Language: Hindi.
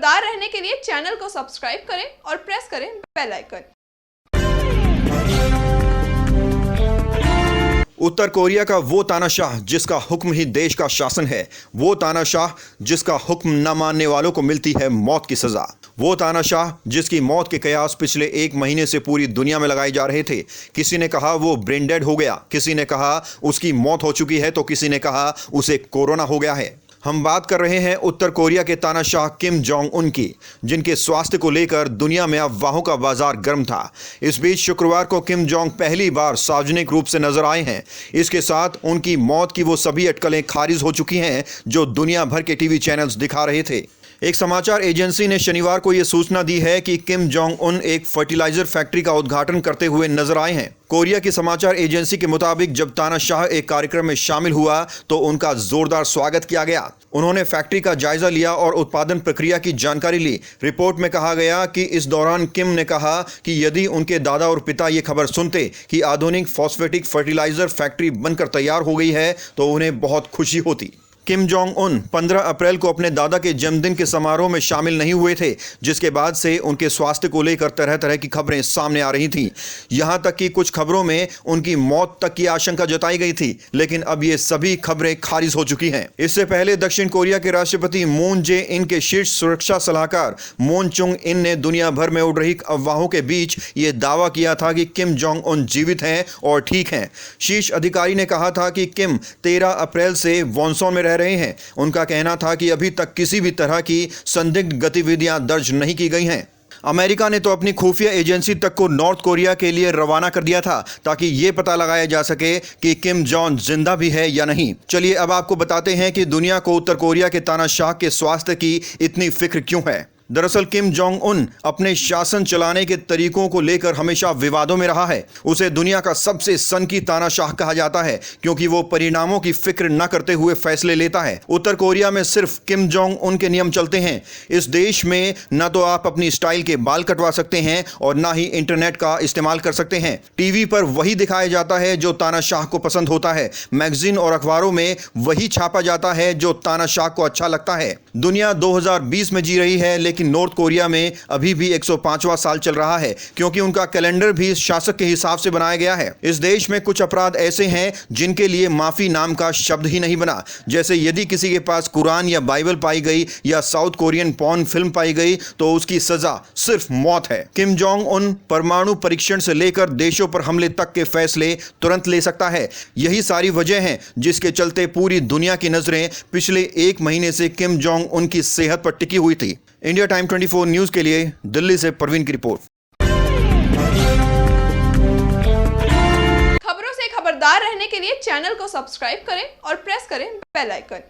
खबरदार रहने के लिए चैनल को सब्सक्राइब करें और प्रेस करें बेल आइकन। उत्तर कोरिया का वो तानाशाह जिसका हुक्म ही देश का शासन है, वो तानाशाह जिसका हुक्म न मानने वालों को मिलती है मौत की सजा, वो तानाशाह जिसकी मौत के कयास पिछले 1 महीने से पूरी दुनिया में लगाए जा रहे थे। किसी ने कहा वो ब्रेन डेड हो गया, किसी ने कहा उसकी मौत हो चुकी है, तो किसी ने कहा उसे कोरोना हो गया है। हम बात कर रहे हैं उत्तर कोरिया के तानाशाह किम जोंग उन की, जिनके स्वास्थ्य को लेकर दुनिया में अफवाहों का बाजार गर्म था। इस बीच शुक्रवार को किम जोंग पहली बार सार्वजनिक रूप से नजर आए हैं। इसके साथ उनकी मौत की वो सभी अटकलें खारिज हो चुकी हैं जो दुनिया भर के टीवी चैनल्स दिखा रहे थे। एक समाचार एजेंसी ने शनिवार को यह सूचना दी है कि किम जोंग उन एक फर्टिलाइजर फैक्ट्री का उद्घाटन करते हुए नजर आए हैं। कोरिया की समाचार एजेंसी के मुताबिक जब तानाशाह एक कार्यक्रम में शामिल हुआ तो उनका जोरदार स्वागत किया गया। उन्होंने फैक्ट्री का जायजा लिया और उत्पादन प्रक्रिया की जानकारी ली। रिपोर्ट में कहा गया कि इस दौरान किम ने कहा कि यदि उनके दादा और पिता ये खबर सुनते कि आधुनिक फॉस्फेटिक फर्टिलाइजर फैक्ट्री बनकर तैयार हो गई है तो उन्हें बहुत खुशी होती। किम जोंग उन 15 अप्रैल को अपने दादा के जन्मदिन के समारोह में शामिल नहीं हुए थे, जिसके बाद से उनके स्वास्थ्य को लेकर तरह तरह की खबरें सामने आ रही थीं। यहां तक कि कुछ खबरों में उनकी मौत तक की आशंका जताई गई थी, लेकिन अब ये सभी खबरें खारिज हो चुकी हैं। इससे पहले दक्षिण कोरिया के राष्ट्रपति मून जे इन के शीर्ष सुरक्षा सलाहकार मून चुंग इन ने दुनिया भर में उड़ रही अफवाहों के बीच ये दावा किया था कि किम जोंग उन जीवित हैं और ठीक हैं। शीर्ष अधिकारी ने कहा था कि किम 13 अप्रैल से वॉनसॉन में रहे हैं। उनका कहना था कि अभी तक किसी भी तरह की संदिग्ध गतिविधियां दर्ज नहीं की गई हैं। अमेरिका ने तो अपनी खुफिया एजेंसी तक को नॉर्थ कोरिया के लिए रवाना कर दिया था ताकि ये पता लगाया जा सके कि किम जोंग जिंदा भी है या नहीं। चलिए अब आपको बताते हैं कि दुनिया को उत्तर कोरिया के तानाशाह के स्वास्थ्य की इतनी फिक्र क्यों है। दरअसल किम जोंग उन अपने शासन चलाने के तरीकों को लेकर हमेशा विवादों में रहा है। उसे दुनिया का सबसे सनकी तानाशाह कहा जाता है क्योंकि वो परिणामों की फिक्र न करते हुए फैसले लेता है। उत्तर कोरिया में सिर्फ किम जोंग उन के नियम चलते हैं। इस देश में न तो आप अपनी स्टाइल के बाल कटवा सकते हैं और न ही इंटरनेट का इस्तेमाल कर सकते हैं। टीवी पर वही दिखाया जाता है जो तानाशाह को पसंद होता है। मैगजीन और अखबारों में वही छापा जाता है जो तानाशाह को अच्छा लगता है। दुनिया 2020 में जी रही है, लेकिन नॉर्थ कोरिया में अभी भी 105वां साल चल रहा है क्योंकि उनका कैलेंडर भी शासक के हिसाब से बनाया गया है। इस देश में कुछ अपराध ऐसे हैं जिनके लिए माफी नाम का शब्द ही नहीं बना। जैसे यदि किसी के पास कुरान या बाइबल पाई गई या साउथ कोरियन पॉर्न फिल्म पाई गई तो उसकी सजा सिर्फ मौत है। किम जोंग उन परमाणु परीक्षण से लेकर देशों पर हमले तक के फैसले तुरंत ले सकता है। यही सारी वजह है जिसके चलते पूरी दुनिया की नजरें पिछले 1 महीने से किम जोंग उनकी सेहत पर टिकी हुई थी। इंडिया टाइम 24 न्यूज के लिए दिल्ली से परवीन की रिपोर्ट। खबरों से खबरदार रहने के लिए चैनल को सब्सक्राइब करें और प्रेस करें बेल आइकन।